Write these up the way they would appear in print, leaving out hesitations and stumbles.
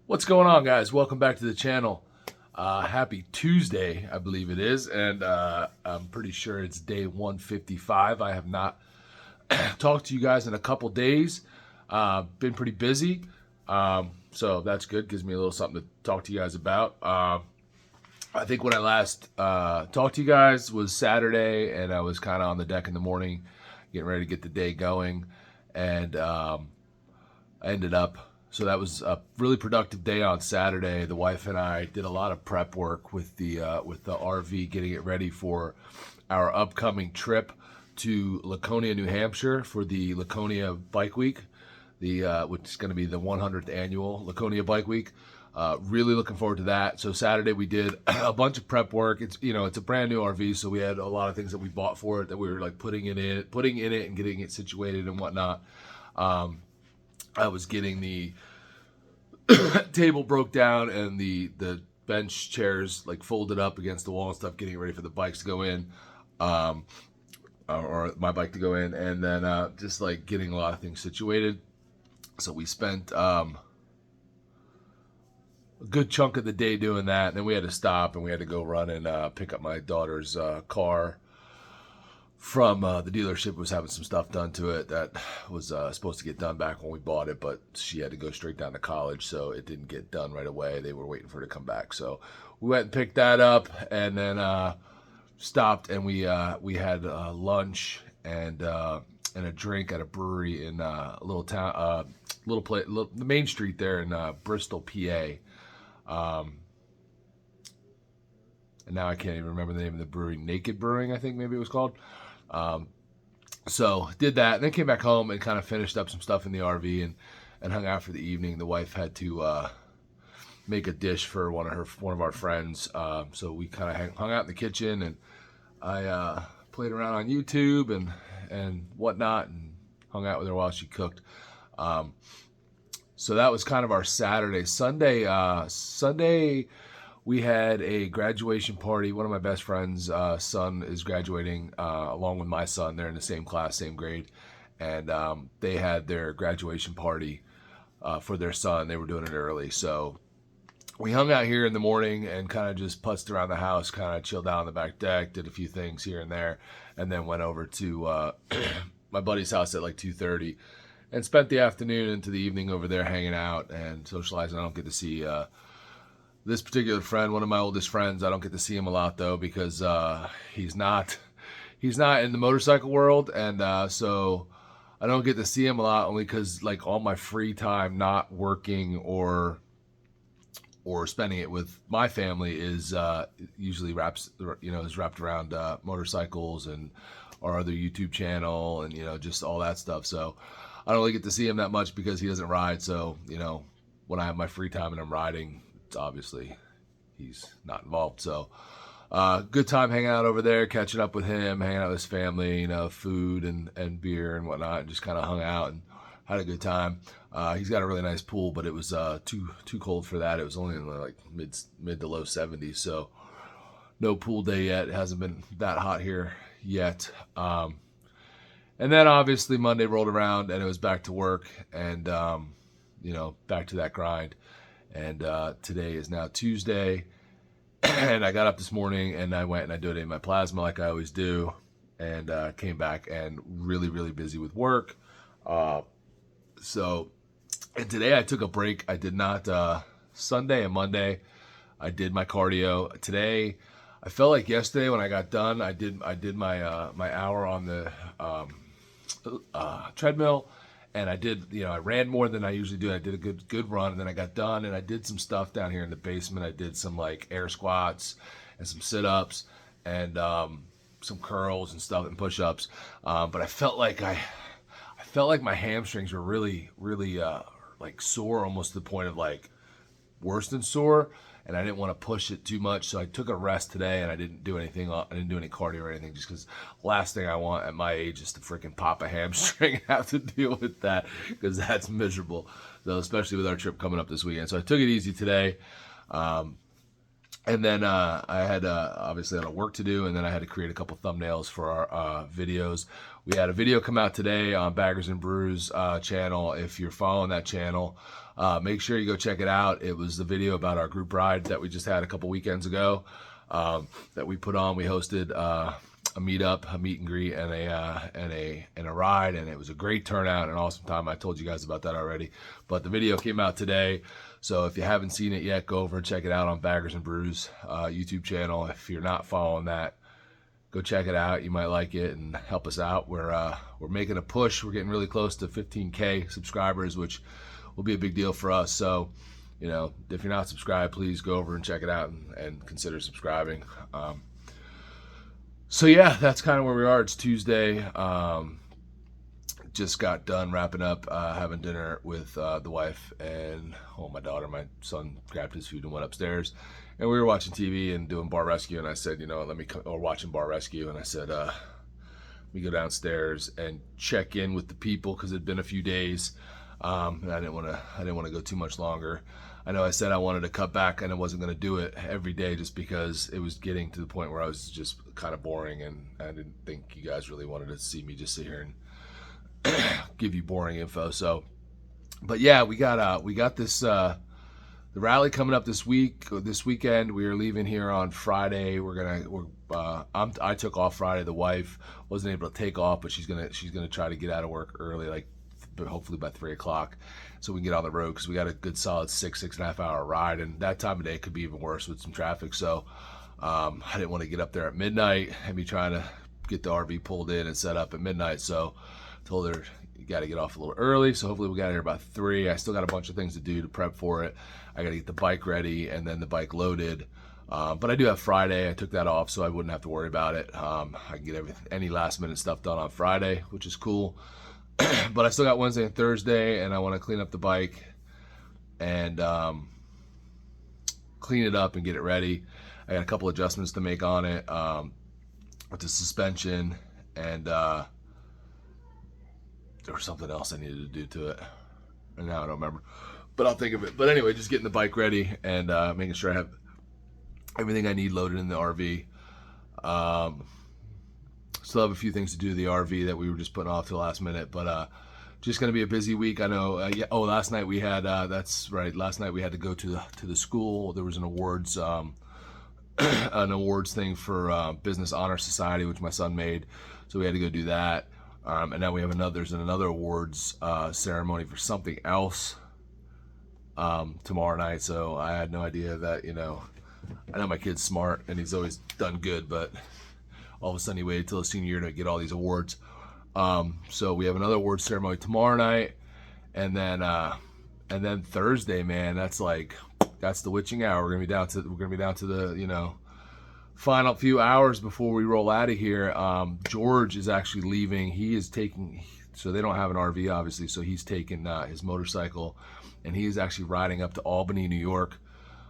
What's going on, guys? Welcome back to the channel. Happy Tuesday, I believe it is, and I'm pretty sure it's day 155. I have not talked to you guys in a couple days. Been pretty busy, so that's good. Gives me a little something to talk to you guys about. I think when I last talked to you guys was Saturday, and I was kind of on the deck in the morning, getting ready to get the day going, and I ended up. So that was a really productive day on Saturday. The wife and I did a lot of prep work with the RV, getting it ready for our upcoming trip to Laconia, New Hampshire, for the Laconia Bike Week, which is going to be the 100th annual Laconia Bike Week. Really looking forward to that. So Saturday we did a bunch of prep work. It's a brand new RV, so we had a lot of things that we bought for it that we were like putting in it, and getting it situated and whatnot. I was getting the table broke down and the bench chairs like folded up against the wall and stuff, getting ready for the bikes to go in, or my bike to go in, and then just like getting a lot of things situated. So we spent a good chunk of the day doing that, and then we had to stop and we had to go run and pick up my daughter's car from the dealership. Was having some stuff done to it that was supposed to get done back when we bought it, but she had to go straight down to college, so it didn't get done right away. They were waiting for her to come back, so we went and picked that up, and then stopped, and we had lunch and a drink at a brewery in a little town, the main street there in Bristol, PA. And now I can't even remember the name of the brewery. Naked Brewing, I think maybe it was called. So did that, and then came back home and kind of finished up some stuff in the RV and hung out for the evening. The wife had to make a dish for one of our friends, so we kind of hung out in the kitchen, and I played around on YouTube and whatnot, and hung out with her while she cooked. So that was kind of our Saturday. Sunday we had a graduation party. One of my best friend's son is graduating along with my son. They're in the same class, same grade. And they had their graduation party for their son. They were doing it early. So we hung out here in the morning and kind of just putzed around the house, kind of chilled out on the back deck, did a few things here and there, and then went over to my buddy's house at like 2:30 and spent the afternoon into the evening over there hanging out and socializing. I don't get to see this particular friend, one of my oldest friends. I don't get to see him a lot though, because he's not in the motorcycle world, and so I don't get to see him a lot, only because like all my free time, not working or spending it with my family, is usually wrapped around motorcycles and our other YouTube channel, and just all that stuff. So I don't really get to see him that much because he doesn't ride. So when I have my free time and I'm riding, obviously he's not involved. So good time hanging out over there, catching up with him, hanging out with his family, food and beer and whatnot, and just kind of hung out and had a good time. He's got a really nice pool, but it was too cold for that. It was only in like mid to low 70s, so no pool day yet. It hasn't been that hot here yet. And then obviously Monday rolled around and it was back to work, and back to that grind. And today is now Tuesday, and I and this morning and I went and I donated my plasma like I always do, and came back and really, really busy with work. And today I took a break. I did not, Sunday and Monday, I did my cardio. Today, I felt like yesterday when I got done, I did my my hour on the treadmill. And I did, I ran more than I usually do. I did a good run, and then I got done, and I did some stuff down here in the basement. I did some like air squats and some sit-ups and some curls and stuff and push-ups. But I felt like my hamstrings were really, really like sore, almost to the point of like worse than sore. And I didn't want to push it too much, so I took a rest today, and I didn't do anything. I didn't do any cardio or anything, just because last thing I want at my age is to freaking pop a hamstring and have to deal with that, because that's miserable. So especially with our trip coming up this weekend, so I took it easy today. And then I had obviously a lot of work to do, and then I had to create a couple thumbnails for our videos. We had a video come out today on Baggers and Brews channel. If you're following that channel, make sure you go check it out. It was the video about our group ride that we just had a couple weekends ago that we put on. We hosted a meetup, a meet and greet, and a ride, and it was a great turnout and an awesome time. I told you guys about that already, but the video came out today. So if you haven't seen it yet, go over and check it out on Baggers and Brews YouTube channel. If you're not following that, go check it out. You might like it and help us out. We're making a push. We're getting really close to 15K subscribers, which will be a big deal for us. So, you know, if you're not subscribed, please go over and check it out and consider subscribing. So yeah, that's kind of where we are. It's Tuesday. Just got done wrapping up, having dinner with the wife and my daughter. My son grabbed his food and went upstairs, and we were watching TV and doing Bar Rescue. And I said, you know, watching Bar Rescue, and I said, let me go downstairs and check in with the people because it'd been a few days. And I didn't want to go too much longer. I know I said I wanted to cut back, and I wasn't going to do it every day just because it was getting to the point where I was just kind of boring, and I didn't think you guys really wanted to see me just sit here and give you boring info. So, but yeah, we got this the rally coming up this weekend. We are leaving here on Friday. I took off Friday. The wife wasn't able to take off, but she's gonna try to get out of work early, like hopefully by 3 o'clock, so we can get on the road because we got a good solid 6.5 hour ride, and that time of day could be even worse with some traffic. So I didn't want to get up there at midnight and be trying to get the RV pulled in and set up at midnight. So told her you got to get off a little early, so hopefully we got here about 3. I still got a bunch of things to do to prep for it. I got to get the bike ready and then the bike loaded, but I do have Friday. I took that off so I wouldn't have to worry about it. I can get any last minute stuff done on Friday, which is cool. But I still got Wednesday and Thursday, and I want to clean up the bike and clean it up and get it ready. I got a couple adjustments to make on it with the suspension, and there was something else I needed to do to it, and now I don't remember, but I'll think of it. But anyway, just getting the bike ready and making sure I have everything I need loaded in the RV. Still have a few things to do to the RV that we were just putting off to the last minute, but just going to be a busy week. I know. Last night we had. That's right. Last night we had to go to the school. There was an awards thing for Business Honor Society, which my son made, so we had to go do that. And now we have there's another awards ceremony for something else tomorrow night. So I had no idea that, I know my kid's smart and he's always done good, but all of a sudden he waited till his senior year to get all these awards. So we have another awards ceremony tomorrow night, and then Thursday, man, that's the witching hour. We're gonna be down to the final few hours before we roll out of here. George is actually leaving. So they don't have an RV, obviously, so he's taking his motorcycle, and he is actually riding up to Albany, New York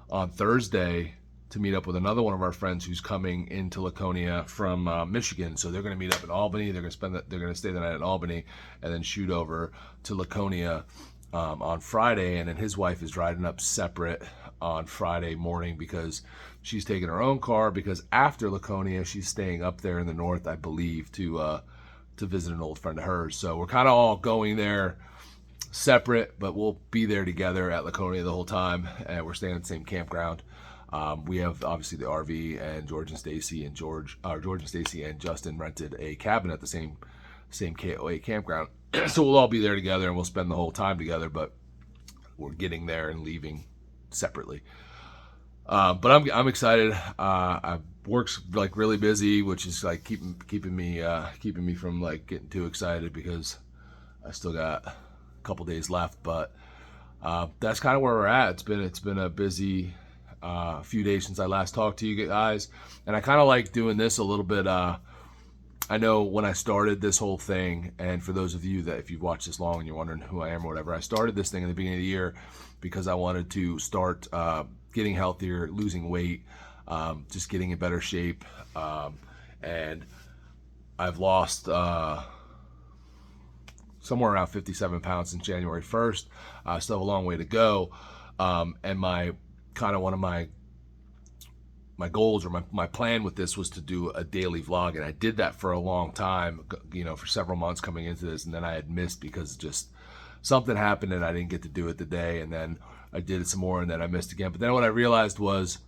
on Thursday to meet up with another one of our friends who's coming into Laconia from Michigan. So they're going to meet up in Albany. They're going to stay the night in Albany and then shoot over to Laconia on Friday. And then his wife is riding up separate on Friday morning because she's taking her own car, because after Laconia she's staying up there in the north, I believe, to visit an old friend of hers. So we're kind of all going there separate, but we'll be there together at Laconia the whole time, and we're staying at the same campground. We have obviously the RV, and George and Stacy and Justin rented a cabin at the same KOA campground. So we'll all be there together and we'll spend the whole time together, but we're getting there and leaving separately. But I'm excited. Work's like really busy, which is like keeping me from like getting too excited because I still got a couple days left. But that's kind of where we're at. It's been a busy few days since I last talked to you guys, and I kind of like doing this a little bit. I know when I started this whole thing, and for those of you that if you've watched this long and you're wondering who I am or whatever, I started this thing in the beginning of the year because I wanted to start getting healthier, losing weight, just getting in better shape, and I've lost somewhere around 57 pounds since January 1st. I still have a long way to go, and one of my my goals or my plan with this was to do a daily vlog, and I did that for a long time, for several months coming into this, and then I had missed because just something happened and I didn't get to do it today, and then I did it some more and then I missed again. But then what I realized was,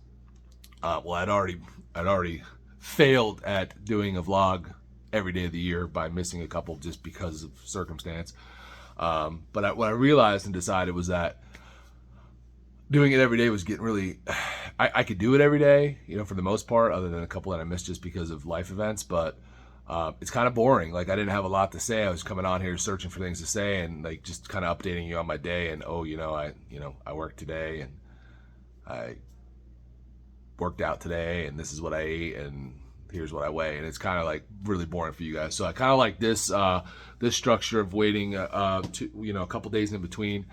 I'd already failed at doing a vlog every day of the year by missing a couple just because of circumstance. But what I realized and decided was that doing it every day was getting really, I could do it every day, for the most part, other than a couple that I missed just because of life events, but it's kind of boring. Like, I didn't have a lot to say. I was coming on here searching for things to say and like just kind of updating you on my day, and I worked today and I worked out today and this is what I ate and here's what I weigh, and it's kind of like really boring for you guys. So I kind of like this this structure of waiting a couple days in between,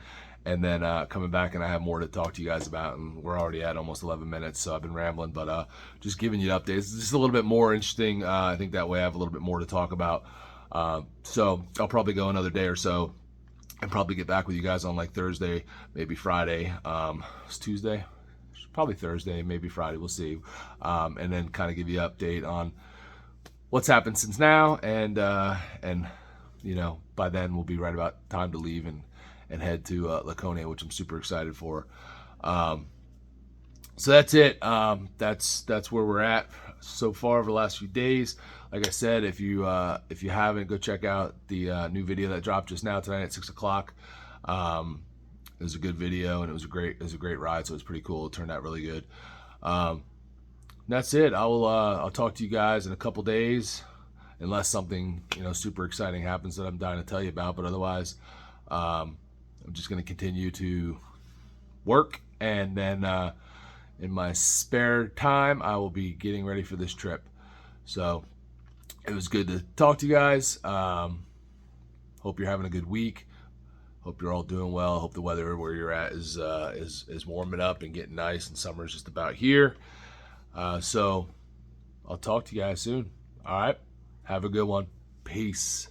and then coming back, and I have more to talk to you guys about, and we're already at almost 11 minutes, so I've been rambling, but just giving you updates. It's just a little bit more interesting. I think that way I have a little bit more to talk about. So I'll probably go another day or so and probably get back with you guys on like Thursday, maybe Friday. It's Tuesday, probably Thursday, maybe Friday, we'll see. And then kind of give you an update on what's happened since now, and by then we'll be right about time to leave and head to Laconia, which I'm super excited for. So that's it. That's where we're at so far over the last few days. Like I said, if you haven't, go check out the new video that dropped just now tonight at 6 o'clock. It was a good video, and it was a great ride, so it was pretty cool. It turned out really good. That's it. I'll talk to you guys in a couple days, unless something super exciting happens that I'm dying to tell you about. But otherwise, I'm just going to continue to work, and then in my spare time, I will be getting ready for this trip. So it was good to talk to you guys. Hope you're having a good week. Hope you're all doing well. Hope the weather where you're at is warming up and getting nice, and summer's just about here. So I'll talk to you guys soon. All right. Have a good one. Peace.